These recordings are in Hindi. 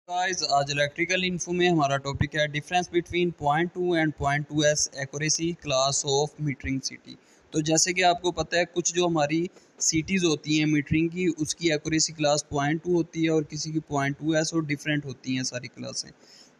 गाइस आज इलेक्ट्रिकल इन्फो में हमारा टॉपिक है difference between point two and point two S accuracy class of metering city. तो जैसे कि आपको पता है कुछ जो हमारी सिटीज़ होती हैं मीटरिंग की उसकी एक्यूरेसी क्लास पॉइंट टू होती है और किसी की पॉइंट टू एस और डिफरेंट होती हैं सारी क्लासें।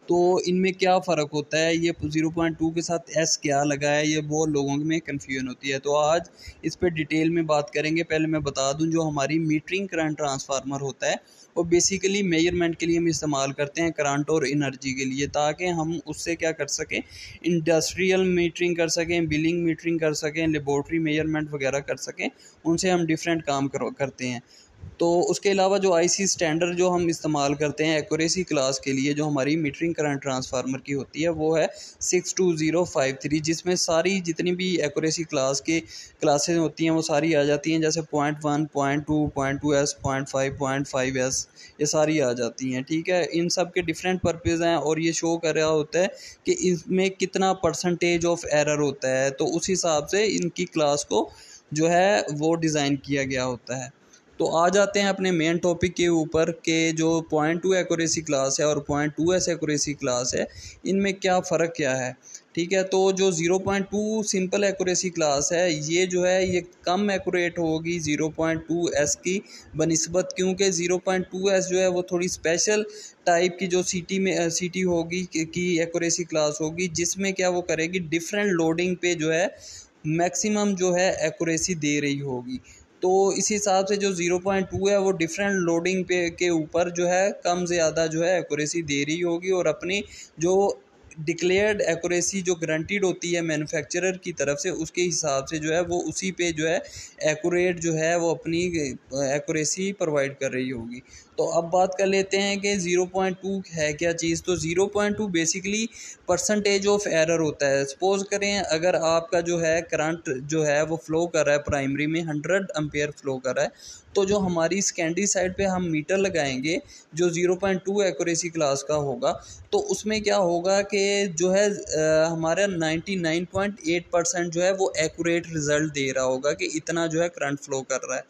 तो इनमें क्या फ़र्क होता है, ये 0.2 के साथ एस क्या लगा है, ये बहुत लोगों में कन्फ्यूजन होती है। तो आज इस पर डिटेल में बात करेंगे। पहले मैं बता दूं जो हमारी मीटरिंग करंट ट्रांसफार्मर होता है वो बेसिकली मेजरमेंट के लिए हम इस्तेमाल करते हैं करंट और एनर्जी के लिए, ताकि हम उससे क्या कर सकें, इंडस्ट्रियल मीटरिंग कर सकें, बिलिंग मीटरिंग कर सकें, लेबोरेटरी मेजरमेंट वगैरह कर सकें। उनसे हम डिफरेंट काम करते हैं। तो उसके अलावा जो आईसी स्टैंडर्ड जो हम इस्तेमाल करते हैं एक्यूरेसी क्लास के लिए जो हमारी मीटरिंग करंट ट्रांसफार्मर की होती है वो है 62053, जिसमें सारी जितनी भी एक्यूरेसी क्लास के क्लासेस होती हैं वो सारी आ जाती हैं, जैसे 0.1, 0.2, 0.2s, 0.5, 0.5s, ये सारी आ जाती हैं। ठीक है, इन सब के डिफरेंट पर्पज़ हैं और ये शो कर रहा होता है कि इसमें कितना परसेंटेज ऑफ एरर होता है, तो उस हिसाब से इनकी क्लास को जो है वो डिज़ाइन किया गया होता है। तो आ जाते हैं अपने मेन टॉपिक के ऊपर कि जो 0.2 एक्यूरेसी क्लास है और 0.2s एक्यूरेसी क्लास है, इनमें क्या फ़र्क क्या है। ठीक है, तो जो 0.2 सिंपल एक्यूरेसी क्लास है ये जो है ये कम एक्यूरेट होगी 0.2s की बनिस्बत, क्योंकि 0.2s जो है वो थोड़ी स्पेशल टाइप की जो सिटी होगी की एक्यूरेसी क्लास होगी, जिसमें क्या वो करेगी डिफरेंट लोडिंग पे जो है मैक्सिमम जो है एक्यूरेसी दे रही होगी। तो इस हिसाब से जो 0.2 है वो डिफरेंट लोडिंग पे के ऊपर जो है कम ज़्यादा जो है एक्यूरेसी दे रही होगी, और अपनी जो डिक्लेयर्ड एक्यूरेसी जो गारंटीड होती है मैन्युफैक्चरर की तरफ से उसके हिसाब से जो है वो उसी पे जो है एक्यूरेट जो है वो अपनी एक्यूरेसी प्रोवाइड कर रही होगी। तो अब बात कर लेते हैं कि 0.2 है क्या चीज़। तो 0.2 बेसिकली परसेंटेज ऑफ एरर होता है। सपोज करें अगर आपका जो है करंट जो है वो फ्लो कर रहा है प्राइमरी में 100 एम्पेयर फ्लो कर रहा है, तो जो हमारी सेकेंडरी साइड पे हम मीटर लगाएंगे जो 0.2 एक्यूरेसी क्लास का होगा, तो उसमें क्या होगा कि जो है हमारा 99.8% जो है वो एक्यूरेट रिजल्ट दे रहा होगा कि इतना जो है करंट फ्लो कर रहा है।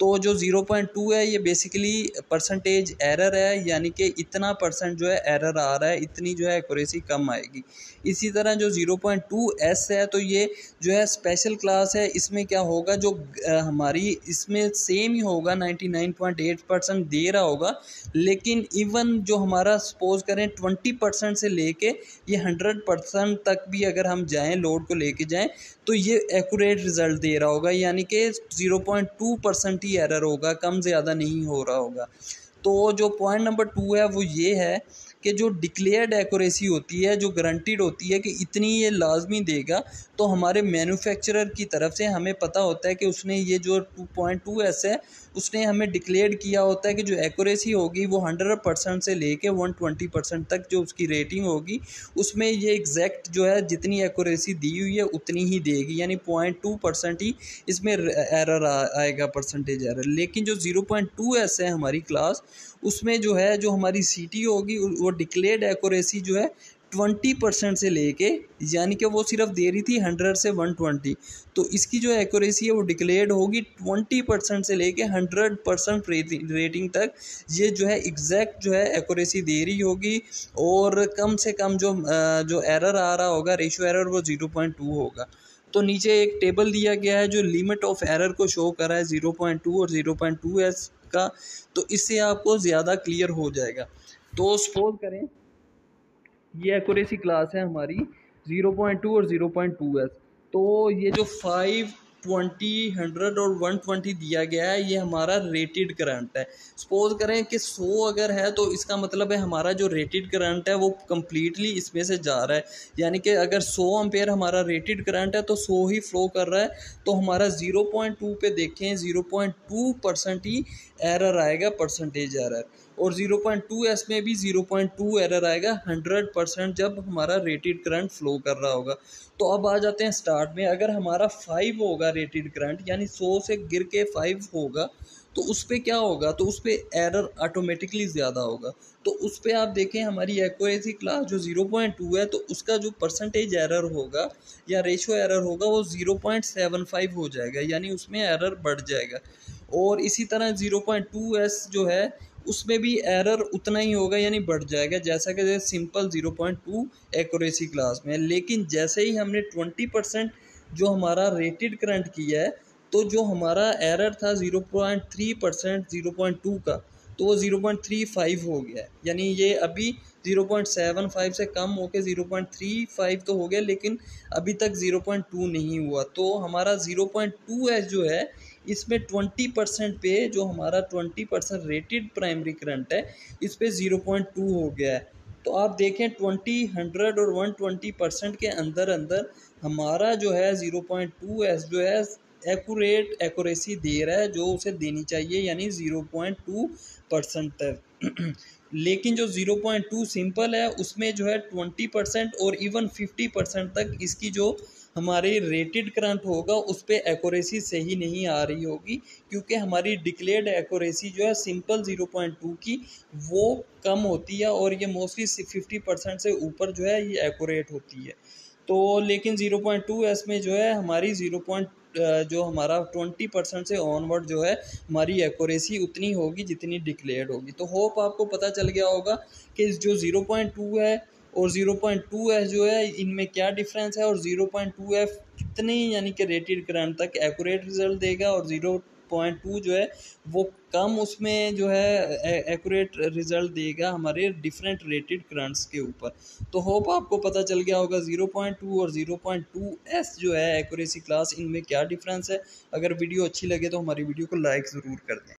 तो जो 0.2 है ये बेसिकली परसेंटेज एरर है, यानी कि इतना परसेंट जो है एरर आ रहा है, इतनी जो है एक्यूरेसी कम आएगी। इसी तरह जो 0.2s है तो ये जो है स्पेशल क्लास है। इसमें क्या होगा, जो हमारी इसमें सेम ही होगा 99.8% दे रहा होगा, लेकिन इवन जो हमारा सपोज करें 20% से लेके ये 100% तक भी अगर हम जाएं, लोड को लेके जाएं, तो ये एक्यूरेट रिजल्ट दे रहा होगा, यानी कि 0.2% ही एरर होगा, कम ज़्यादा नहीं हो रहा होगा। तो जो पॉइंट नंबर 2 है वो ये है कि जो डिक्लेयर्ड एक्यूरेसी होती है, जो गारंटीड होती है कि इतनी ये लाजमी देगा, तो हमारे मैन्युफैक्चरर की तरफ से हमें पता होता है कि उसने ये जो 2.2s है उसने हमें डिक्लेयर किया होता है कि जो एक्यूरेसी होगी वो 100% से लेके 120% तक जो उसकी रेटिंग होगी उसमें ये एग्जैक्ट जो है जितनी एक्यूरेसी दी हुई है उतनी ही देगी, यानी 0.2% ही इसमें एरर आएगा, परसेंटेज एरर। लेकिन जो 0.2s है हमारी क्लास, उसमें जो है जो हमारी सीटी होगी वो डिक्लेयर्ड एक्यूरेसी जो है 20% से लेके, यानी कि वो सिर्फ दे रही थी 100 से 120, तो इसकी जो एक्यूरेसी है वो डिक्लेयर्ड होगी 20% से लेके 100% रेटिंग तक। ये जो है एग्जैक्ट जो है एक्यूरेसी दे रही होगी, और कम से कम जो एरर आ रहा होगा, रेशियो एरर, वो 0.2 होगा। तो नीचे एक टेबल दिया गया है जो लिमिट ऑफ एरर को शो कर रहा है 0.2 और 0.2s का, तो इससे आपको ज़्यादा क्लियर हो जाएगा। तो सपोज करें ये एक्यूरेसी क्लास है हमारी 0.2 और 0.2s, तो ये जो 5, 20, 100 और 120 दिया गया है ये हमारा रेटेड करंट है। सपोज करें कि 100 अगर है तो इसका मतलब है हमारा जो रेटेड करंट है वो कम्प्लीटली इसमें से जा रहा है, यानी कि अगर 100 एम्पेयर हमारा रेटेड करंट है तो 100 ही फ्लो कर रहा है, तो हमारा 0.2 पे देखें 0.2% ही एरर आएगा, परसेंटेज एरर। और 0.2s में भी 0.2 एरर आएगा 100% जब हमारा रेटेड करंट फ्लो कर रहा होगा। तो अब आ जाते हैं स्टार्ट में। अगर हमारा 5 होगा रेटेड करंट, यानी 100 से गिर के 5 होगा, तो उस पर क्या होगा, तो उस पर एरर ऑटोमेटिकली ज़्यादा होगा। तो उस पर आप देखें हमारी एक्यूरेसी क्लास जो 0.2 है, तो उसका जो परसेंटेज एरर होगा या रेशो एरर होगा वो 0.75 हो जाएगा, यानी उसमें एरर बढ़ जाएगा। और इसी तरह 0.2s जो है उसमें भी एरर उतना ही होगा यानी बढ़ जाएगा, जैसा कि सिंपल 0.2 एक्यूरेसी क्लास में। लेकिन जैसे ही हमने 20% जो हमारा रेटेड करंट किया है, तो जो हमारा एरर था 0.3% 0.2 का, तो वो 0.35 हो गया है। यानी ये अभी 0.75 से कम होकर 0.35 तो हो गया, लेकिन अभी तक 0.2 नहीं हुआ। तो हमारा 0.2 जो है, इसमें 20% पे जो हमारा 20% रेटेड प्राइमरी करंट है, इस पे 0.2 हो गया है। तो आप देखें 20, 100 और 120% के अंदर अंदर हमारा जो है 0.2 जो है एक्यूरेसी दे रहा है जो उसे देनी चाहिए, यानी 0.2% तक। लेकिन जो 0.2 सिंपल है उसमें जो है 20% और इवन 50% तक इसकी जो हमारी रेटेड करंट होगा उस पर एक्यूरेसी सही नहीं आ रही होगी, क्योंकि हमारी डिक्लेयर्ड एक्यूरेसी जो है सिंपल 0.2 की वो कम होती है, और ये मोस्टली 50% से ऊपर जो है ये एक्यूरेट होती है। तो लेकिन 0.2 में जो है हमारी जो हमारा 20% से ऑनवर्ड जो है हमारी एक्यूरेसी उतनी होगी जितनी डिक्लेयर्ड होगी। तो होप आपको पता चल गया होगा कि जो 0.2 है और 0.2 जो है इनमें क्या डिफरेंस है, और 0.2 कितनी यानी कि रेटेड करंट तक एक्यूरेट रिजल्ट देगा, और 0.2 जो है वो कम उसमें जो है एक्यूरेट रिजल्ट देगा हमारे डिफरेंट रेटेड करंट्स के ऊपर। तो होप आपको पता चल गया होगा 0.2 और 0.2 जो है एक्यूरेसी क्लास, इनमें क्या डिफरेंस है। अगर वीडियो अच्छी लगे तो हमारी वीडियो को लाइक ज़रूर कर दें।